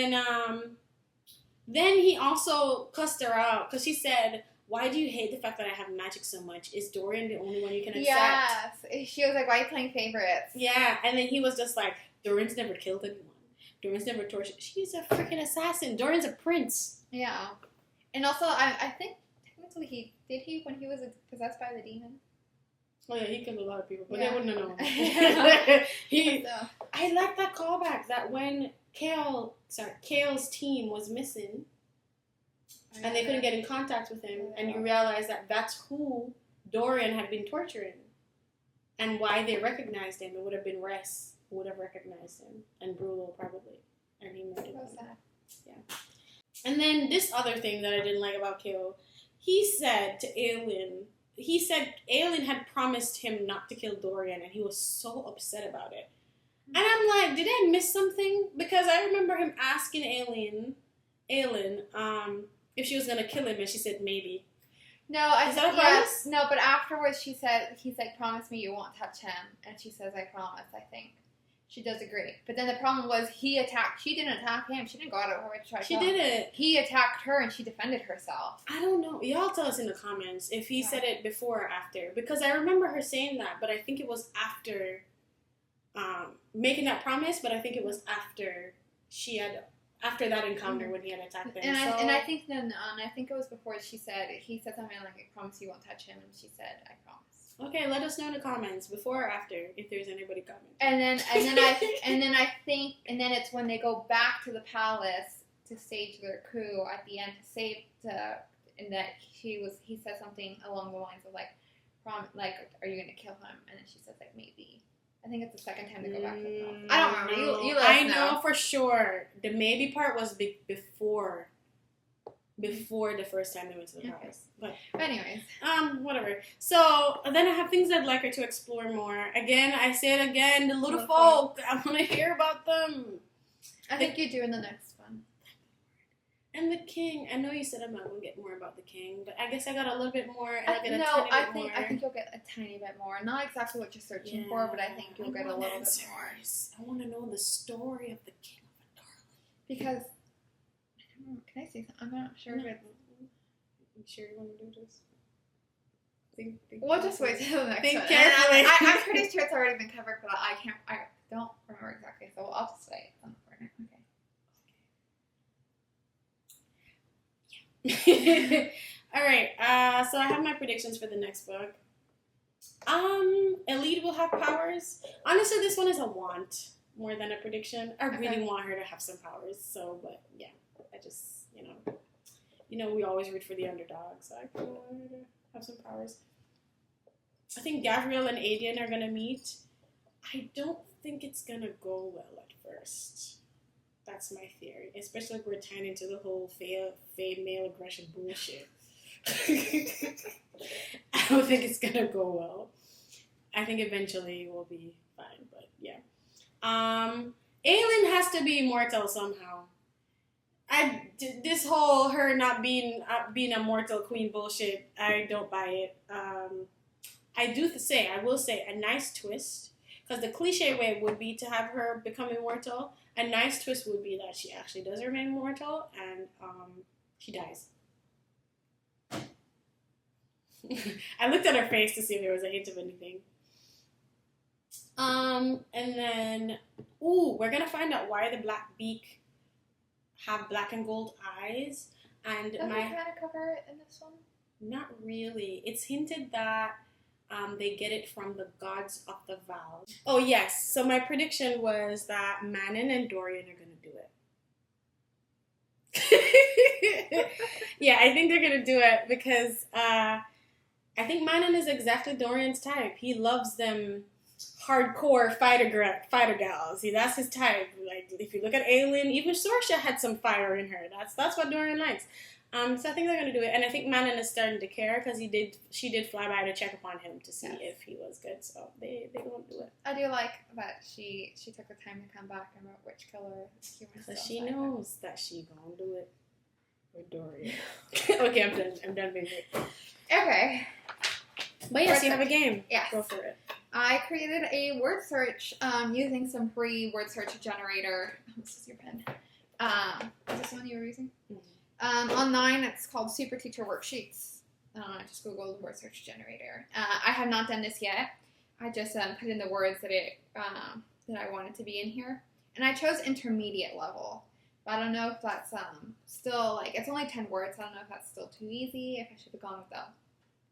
then he also cussed her out because she said, why do you hate the fact that I have magic so much? Is Dorian the only one you can accept? Yes. She was like, why are you playing favorites? Yeah, and then he was just like, Dorian's never killed anyone. Dorian's never tortured. She's a freaking assassin. Dorian's a prince. Yeah. And also, I think technically when he was possessed by the demon? Oh yeah, he killed a lot of people, but they wouldn't have known. I like that callback that when Kale's team was missing, and they couldn't get in contact with him, and you realize that that's who Dorian had been torturing, and why they recognized him. It would have been Ress who would have recognized him, and Brulo probably, and he made it. Yeah. And then this other thing that I didn't like about Kale, he said Aelin had promised him not to kill Dorian, and he was so upset about it. And I'm like, did I miss something? Because I remember him asking Aelin, if she was gonna kill him, and she said maybe. No, no, but afterwards he said, promise me you won't touch him, and she says, I promise. I think she does agree. But then the problem was she didn't attack him. She didn't go out of her way to try to kill him. She didn't. He attacked her, and she defended herself. I don't know. Y'all tell us in the comments if he said it before or after. Because I remember her saying that, but I think it was after making that promise, but I think it was after after that encounter when he had attacked them. And I think it was before he said something like, I promise you won't touch him, and she said, I promise. Okay, let us know in the comments before or after if there's anybody commenting. And then it's when they go back to the palace to stage their coup at the end and that he said something along the lines of like, like, are you gonna kill him? And then she says like maybe. I think it's the second time to go back to the house. I don't remember. You let us know. I know for sure. The maybe part was before the first time they went to the house. But anyways. Whatever. So then I have things I'd like her to explore more. Again, I say it again, the little folk. I want to hear about them. I think you do in the next one. And the king. I know you said I'm not going to get more about the king, but I guess I got a little bit more. I think you'll get a tiny bit more. Not exactly what you're searching for, but I think you'll get a little bit more. I want to know the story of the king of Garland. Because, can I say something? I'm not sure if it's... You sure you want to do this? We'll just wait till the next think one. Carefully. I'm pretty sure it's already been covered, but I don't remember exactly, so I'll just say it. Okay. All right. So I have my predictions for the next book. Elite will have powers. Honestly, this one is a want more than a prediction. I really want her to have some powers. So, but yeah, I just we always root for the underdog. So I kind of want her to have some powers. I think Gabrielle and Adian are gonna meet. I don't think it's gonna go well at first. That's my theory, especially if we're tying into the whole fey male aggression bullshit. I don't think it's gonna go well. I think eventually we'll be fine, but yeah. Aelin has to be immortal somehow. This whole her not being a mortal queen bullshit, I don't buy it. I will say a nice twist, because the cliche way would be to have her become immortal. A nice twist would be that she actually does remain mortal and she dies. I looked at her face to see if there was a hint of anything. And then, we're gonna find out why the Black Beak have black and gold eyes. And does it kind of cover it in this one? Not really. It's hinted that they get it from the gods of the vow. Oh, yes. So my prediction was that Manon and Dorian are going to do it. Yeah, I think they're going to do it because I think Manon is exactly Dorian's type. He loves them hardcore fighter gals. See, that's his type. Like, if you look at Aelin, even Sorsha had some fire in her. That's what Dorian likes. So I think they're going to do it. And I think Manon is starting to care because she did fly by to check upon him to see if he was good. So they won't do it. I do like that she took the time to come back and wrote Witch Killer. Because she knows that she going to do it for Dorian. Okay, I'm done being good. Okay. But yes, you have a game. Yes. Go for it. I created a word search using some free word search generator. This is your pen. Is this the one you were using? Mm-hmm. Online, it's called Super Teacher Worksheets. Just Google the word search generator. I have not done this yet. I just put in the words that I wanted to be in here, and I chose intermediate level. But I don't know if that's still like it's only 10 words. I don't know if that's still too easy. If I should have gone with the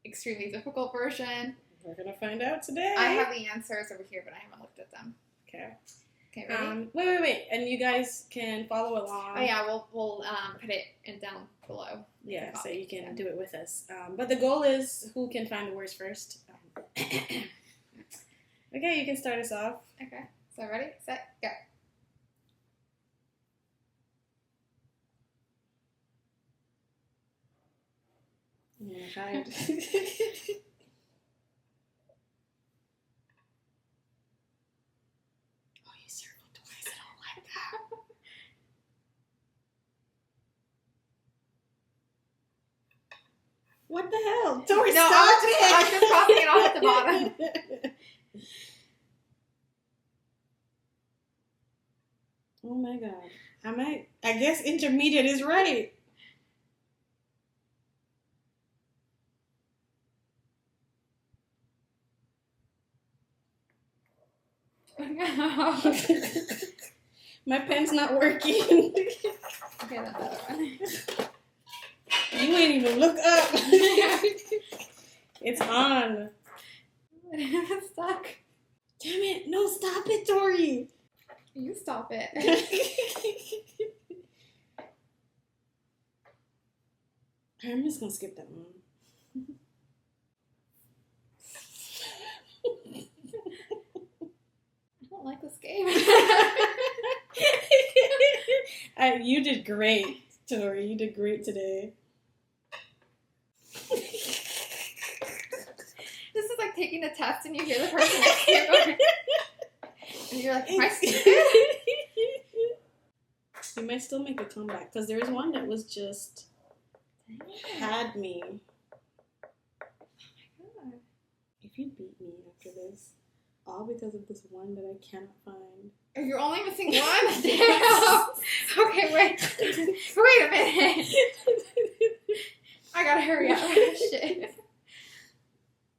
extremely difficult version. We're gonna find out today. I have the answers over here, but I haven't looked at them. Okay. Okay, ready? Wait, and you guys can follow along. Oh yeah, we'll put it down below. Yeah, so you can do it with us. But the goal is who can find the words first. Okay, you can start us off. Okay, so ready, set, go. Yeah, fine. What the hell? Tori, no, stop I'm just crossing it off at the bottom. Oh my god. I guess intermediate is right. My pen's not working. Okay, that's the other one. You ain't even look up. It's on. It's stuck. Damn it. No, stop it, Tori. You stop it. I'm just going to skip that one. game. You did great, Tori. You did great today. This is like taking a test and you hear the person next to you going, and you're like, am I stupid? You might still make a comeback because there was one that was just had me. Oh my god. If you beat me after this, all because of this one that I cannot find. You're only missing one? Damn. Okay, wait. Wait a minute. I gotta hurry up. Shit.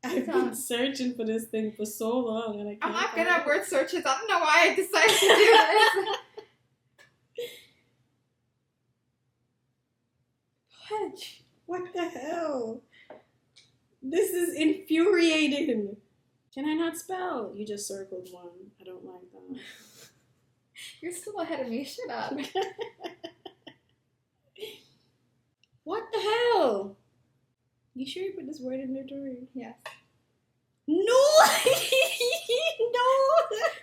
I've been searching for this thing for so long and I can't I'm not find good at it. word searches. I don't know why I decided to do this. Fudge. What the hell? This is infuriating. Can I not spell? You just circled one. I don't like that. You're still ahead of me. Shut up. What the hell? You sure you put this word in there, Tori? Yes. No! No!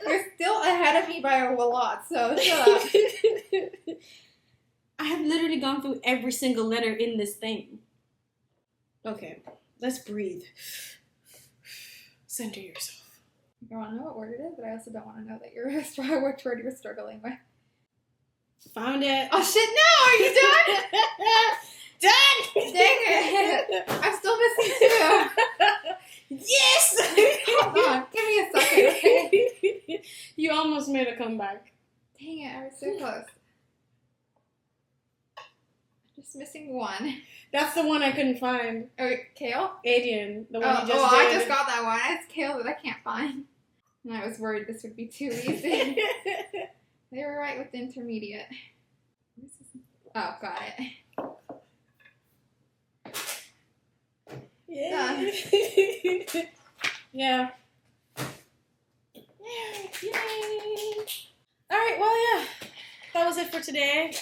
You're still ahead of me by a lot, so shut up. I have literally gone through every single letter in this thing. Okay, let's breathe. Center yourself. I want to know what word it is, but I also don't want to know that you're which word you're struggling with. Found it. Oh shit, no! Are you done? Done! Dang it! I'm still missing two. Yes! Hold on, give me a second, okay? You almost made a comeback. Dang it, I was so close. Just missing one. That's the one I couldn't find. Oh, wait, kale? Adian, the one you just did. I just got that one. It's kale that I can't find. And I was worried this would be too easy. They were right with the intermediate. Oh, got it. Yeah. Yeah. Yay. Alright, well, yeah. That was it for today.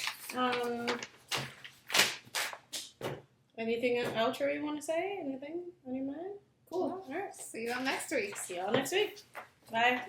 Anything else you want to say? Anything on your mind? Cool. All right. See you all next week. See y'all next week. Bye.